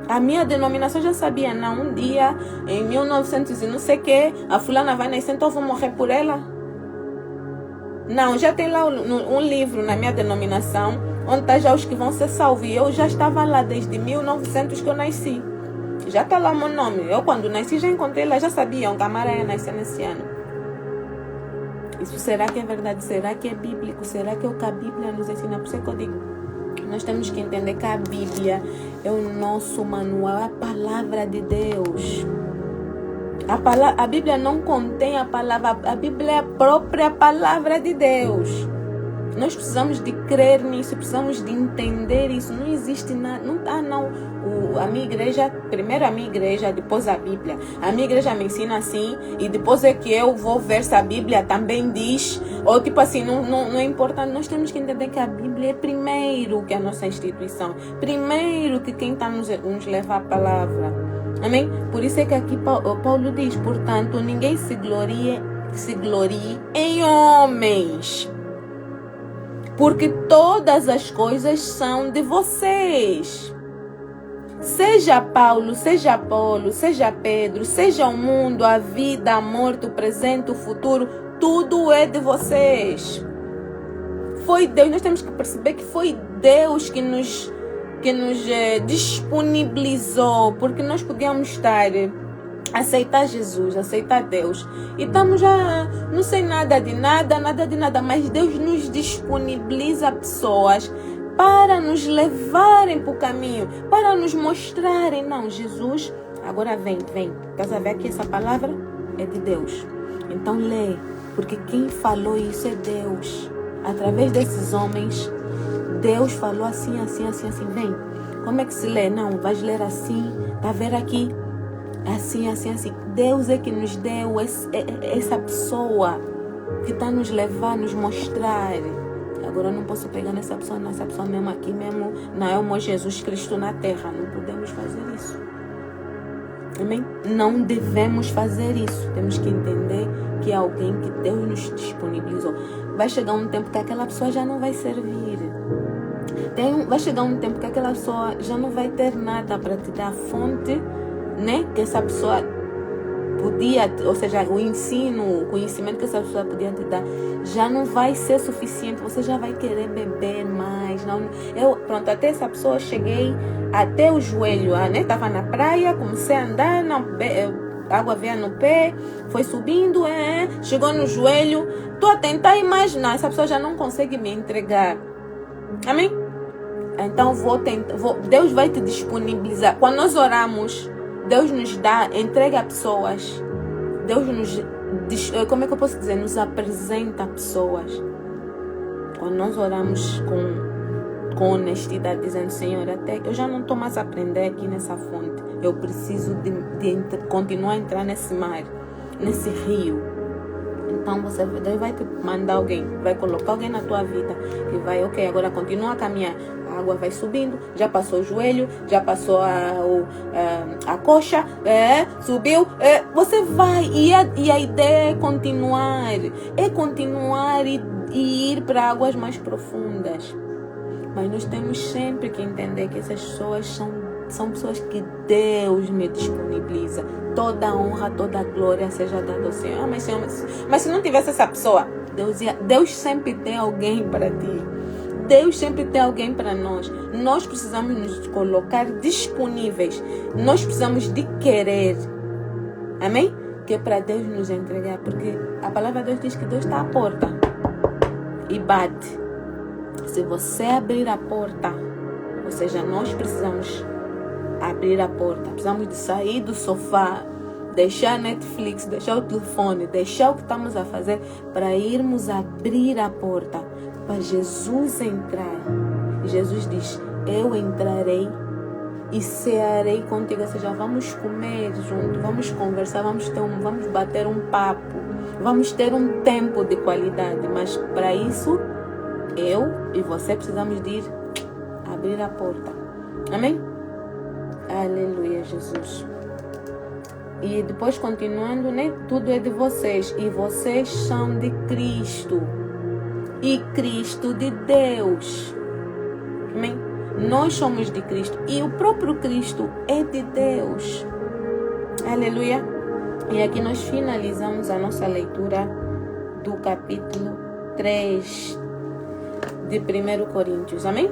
A minha denominação já sabia, não, um dia, em 1900 e não sei o que, a fulana vai nascer, então eu vou morrer por ela. Não, já tem lá um livro na minha denominação, onde está já os que vão ser salvos. E eu já estava lá desde 1900 que eu nasci. Já está lá o meu nome. Eu quando nasci já encontrei lá, já sabia, um camarada ia nascer nesse ano. Isso será que é verdade? Será que é bíblico? Será que é o que a Bíblia nos ensina? Por isso que eu digo, nós temos que entender que a Bíblia é o nosso manual, é a palavra de Deus. A Bíblia não contém a palavra, a Bíblia é a própria palavra de Deus. Nós precisamos de crer nisso, precisamos de entender isso. Não existe nada. A minha igreja, primeiro a minha igreja, depois a Bíblia. A minha igreja me ensina assim, e depois é que eu vou ver se a Bíblia também diz. Ou tipo assim, não é importante. Nós temos que entender que a Bíblia é primeiro que a nossa instituição. Primeiro que quem está nos levar a palavra. Amém? Por isso é que aqui Paulo diz, portanto, ninguém se glorie em homens, porque todas as coisas são de vocês. Seja Paulo, seja Apolo, seja Pedro, seja o mundo, a vida, a morte, o presente, o futuro, tudo é de vocês. Foi Deus, nós temos que perceber que foi Deus que nos disponibilizou, porque nós podíamos estar aceitar Jesus, aceitar Deus, e estamos já não sei nada de nada, mas Deus nos disponibiliza pessoas para nos levarem para o caminho, para nos mostrarem, não, Jesus, agora vem, estás a ver que essa palavra é de Deus, então lê, porque quem falou isso é Deus, através desses homens, Deus falou assim, vem, como é que se lê? Não, vais ler assim, está a ver aqui, assim, Deus é que nos deu essa pessoa que está a nos levar, nos mostrar. Agora eu não posso pegar nessa pessoa mesmo aqui mesmo, não é o meu Jesus Cristo na terra, não podemos fazer isso. Amém? Não devemos fazer isso. Temos que entender que é alguém que Deus nos disponibilizou. Vai chegar um tempo que aquela pessoa já não vai servir. Vai chegar um tempo que aquela pessoa já não vai ter nada para te dar. A fonte né, que essa pessoa podia, ou seja, o ensino, o conhecimento que essa pessoa podia te dar, já não vai ser suficiente. Você já vai querer beber mais. Não, pronto, até essa pessoa cheguei até o joelho, né? Estava na praia, comecei a andar, a água veio no pé, foi subindo, chegou no joelho. Estou a tentar imaginar, essa pessoa já não consegue me entregar. Amém? Então Deus vai te disponibilizar. Quando nós oramos, Deus nos dá, entrega pessoas. Deus como é que eu posso dizer? Nos apresenta pessoas. Quando nós oramos com honestidade, dizendo: Senhor, até eu já não estou mais a aprender aqui nessa fonte. Eu preciso de continuar a entrar nesse mar, nesse rio. Então Deus vai te mandar alguém, vai colocar alguém na tua vida que vai, ok, agora continua a caminhar. A água vai subindo, já passou o joelho, já passou a coxa, subiu, você vai. E a ideia é continuar e ir para águas mais profundas. Mas nós temos sempre que entender que essas pessoas são pessoas que Deus me disponibiliza. Toda a honra, toda a glória seja dada ao Senhor. Mas se não tivesse essa pessoa, Deus sempre tem alguém para ti. Deus sempre tem alguém para nós. Nós precisamos nos colocar disponíveis. Nós precisamos de querer. Amém? Que é para Deus nos entregar. Porque a palavra de Deus diz que Deus está à porta e bate. Se você abrir a porta, ou seja, nós precisamos abrir a porta. Precisamos de sair do sofá, deixar a Netflix, deixar o telefone, deixar o que estamos a fazer para irmos abrir a porta para Jesus entrar. E Jesus diz: eu entrarei e cearei contigo. Ou seja, vamos comer junto, vamos conversar, vamos bater um papo, vamos ter um tempo de qualidade. Mas para isso, eu e você precisamos de ir abrir a porta. Amém? Aleluia, Jesus. E depois continuando, né? Tudo é de vocês. E vocês são de Cristo. E Cristo de Deus. Amém? Nós somos de Cristo. E o próprio Cristo é de Deus. Aleluia. E aqui nós finalizamos a nossa leitura do capítulo 3 de 1 Coríntios. Amém?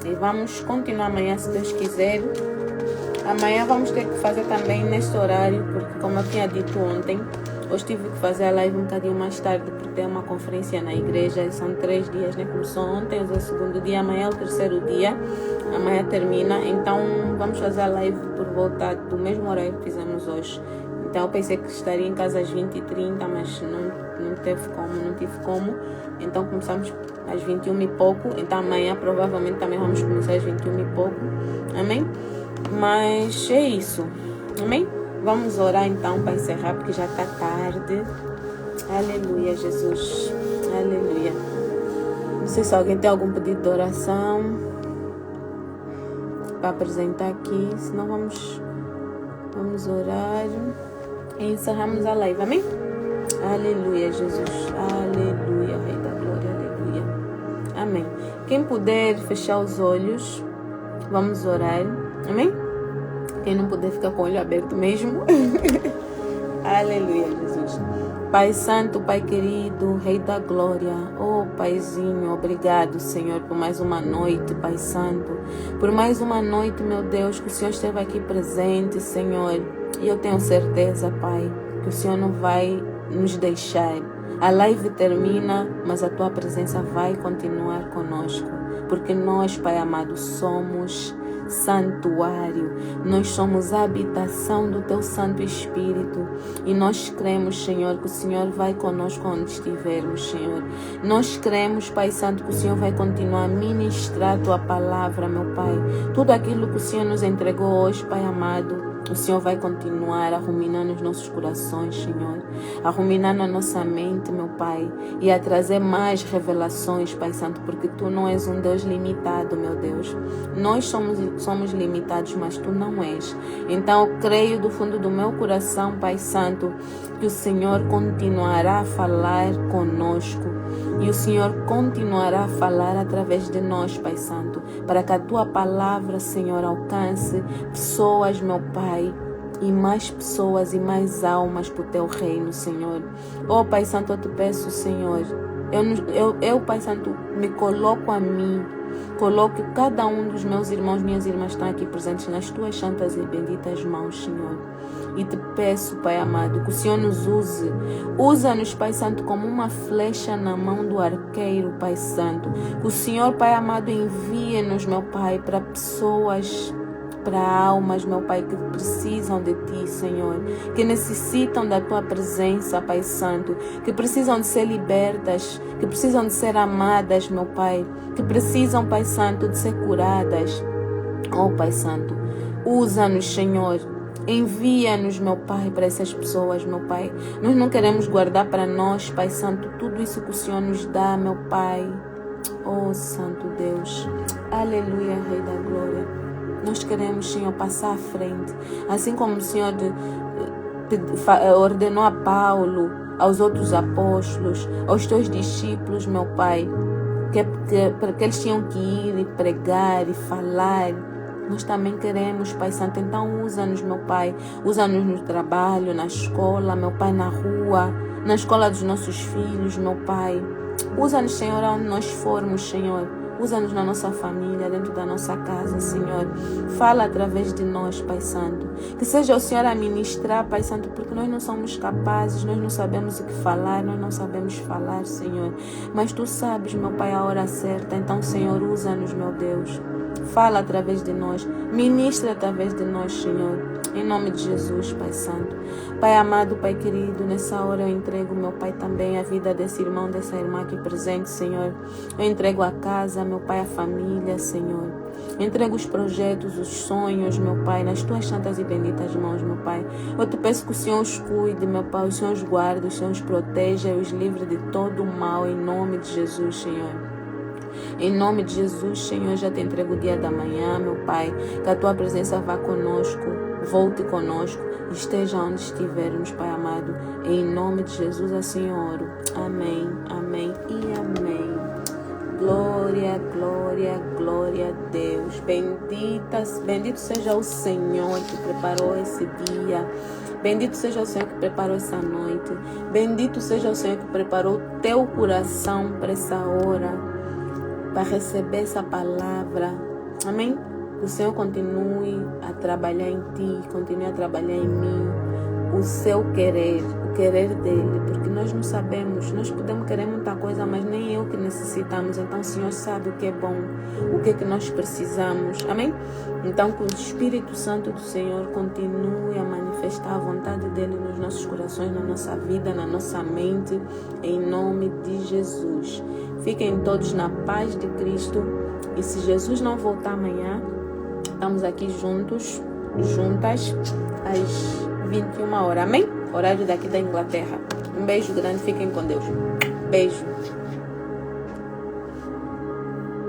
E vamos continuar amanhã, se Deus quiser. Amanhã vamos ter que fazer também neste horário, porque como eu tinha dito ontem, hoje tive que fazer a live um bocadinho mais tarde, porque tem uma conferência na igreja e são 3 dias, né? Começou ontem, hoje é o segundo dia, amanhã é o terceiro dia, amanhã termina, então vamos fazer a live por volta do mesmo horário que fizemos hoje. Então eu pensei que estaria em casa às 20h30, mas não tive como, então começamos às 21 e pouco, então amanhã provavelmente também vamos começar às 21 e pouco, amém? Mas é isso, amém? Vamos orar então para encerrar, porque já está tarde. Aleluia, Jesus, aleluia. Não sei se alguém tem algum pedido de oração para apresentar aqui, senão vamos orar e encerramos a live, amém? Aleluia, Jesus, aleluia, Rei da Glória, aleluia, amém. Quem puder fechar os olhos, vamos orar, amém? Quem não puder ficar com o olho aberto mesmo. Aleluia, Jesus. Pai Santo, Pai querido, Rei da Glória, oh Paizinho, obrigado, Senhor, por mais uma noite, Pai Santo, por mais uma noite, meu Deus, que o Senhor esteve aqui presente, Senhor, e eu tenho certeza, Pai, que o Senhor não vai nos deixar. A live termina, mas a Tua presença vai continuar conosco, porque nós, Pai amado, somos santuário, nós somos a habitação do Teu Santo Espírito e nós cremos, Senhor, que o Senhor vai conosco onde estivermos, Senhor. Nós cremos, Pai Santo, que o Senhor vai continuar a ministrar a Tua palavra, meu Pai. Tudo aquilo que o Senhor nos entregou hoje, Pai amado, o Senhor vai continuar a ruminar nos nossos corações, Senhor, a ruminar na nossa mente, meu Pai, e a trazer mais revelações, Pai Santo, porque Tu não és um Deus limitado, meu Deus. Nós somos limitados, mas Tu não és. Então eu creio do fundo do meu coração, Pai Santo, que o Senhor continuará a falar conosco e o Senhor continuará a falar através de nós, Pai Santo, para que a Tua palavra, Senhor, alcance pessoas, meu Pai, e mais pessoas e mais almas para o teu reino, Senhor. Oh, Pai Santo, eu te peço, Senhor, eu, Pai Santo, me coloco a mim, coloque cada um dos meus irmãos, minhas irmãs estão aqui presentes nas tuas santas e benditas mãos, Senhor. E te peço, Pai amado, que o Senhor nos use. Usa-nos, Pai Santo, como uma flecha na mão do arqueiro, Pai Santo. Que o Senhor, Pai amado, envie-nos, meu Pai, para pessoas, para almas, meu Pai, que precisam de Ti, Senhor, que necessitam da Tua presença, Pai Santo, que precisam de ser libertas, que precisam de ser amadas, meu Pai, que precisam, Pai Santo, de ser curadas. Oh, Pai Santo, usa-nos, Senhor, envia-nos, meu Pai, para essas pessoas, meu Pai. Nós não queremos guardar para nós, Pai Santo, tudo isso que o Senhor nos dá, meu Pai. Oh, Santo Deus, aleluia, Rei da Glória. Nós queremos, Senhor, passar à frente. Assim como o Senhor ordenou a Paulo, aos outros apóstolos, aos teus discípulos, meu Pai, que eles tinham que ir e pregar e falar. Nós também queremos, Pai Santo. Então usa-nos, meu Pai. Usa-nos no trabalho, na escola, meu Pai, na rua, na escola dos nossos filhos, meu Pai. Usa-nos, Senhor, onde nós formos, Senhor. Usa-nos na nossa família, dentro da nossa casa, Senhor. Fala através de nós, Pai Santo. Que seja o Senhor a ministrar, Pai Santo, porque nós não somos capazes, nós não sabemos o que falar, nós não sabemos falar, Senhor. Mas Tu sabes, meu Pai, a hora certa. Então, Senhor, usa-nos, meu Deus. Fala através de nós. Ministra através de nós, Senhor. Em nome de Jesus, Pai Santo. Pai amado, Pai querido, nessa hora eu entrego, meu Pai, também a vida desse irmão, dessa irmã aqui presente, Senhor. Eu entrego a casa, meu Pai, a família, Senhor. Eu entrego os projetos, os sonhos, meu Pai, nas Tuas santas e benditas mãos, meu Pai. Eu te peço que o Senhor os cuide, meu Pai, o Senhor os guarde, o Senhor os proteja e os livre de todo o mal, em nome de Jesus, Senhor. Em nome de Jesus, Senhor, já te entrego o dia da manhã, meu Pai. Que a Tua presença vá conosco, volte conosco, esteja onde estivermos, Pai amado. Em nome de Jesus, assim oro. Amém, amém e amém. Glória, glória, glória a Deus. Bendito seja o Senhor que preparou esse dia. Bendito seja o Senhor que preparou essa noite. Bendito seja o Senhor que preparou o teu coração para essa hora, para receber essa palavra. Amém? O Senhor continue a trabalhar em ti, continue a trabalhar em mim, o seu querer, o querer dele, porque nós não sabemos, nós podemos querer muita coisa, mas nem é o que necessitamos. Então o Senhor sabe o que é bom, o que é que nós precisamos. Amém? Então que o Espírito Santo do Senhor continue a manifestar a vontade dele nos nossos corações, na nossa vida, na nossa mente, em nome de Jesus. Fiquem todos na paz de Cristo. E se Jesus não voltar amanhã, estamos aqui juntas, às 21 horas. Amém? Horário daqui da Inglaterra. Um beijo grande. Fiquem com Deus. Beijo.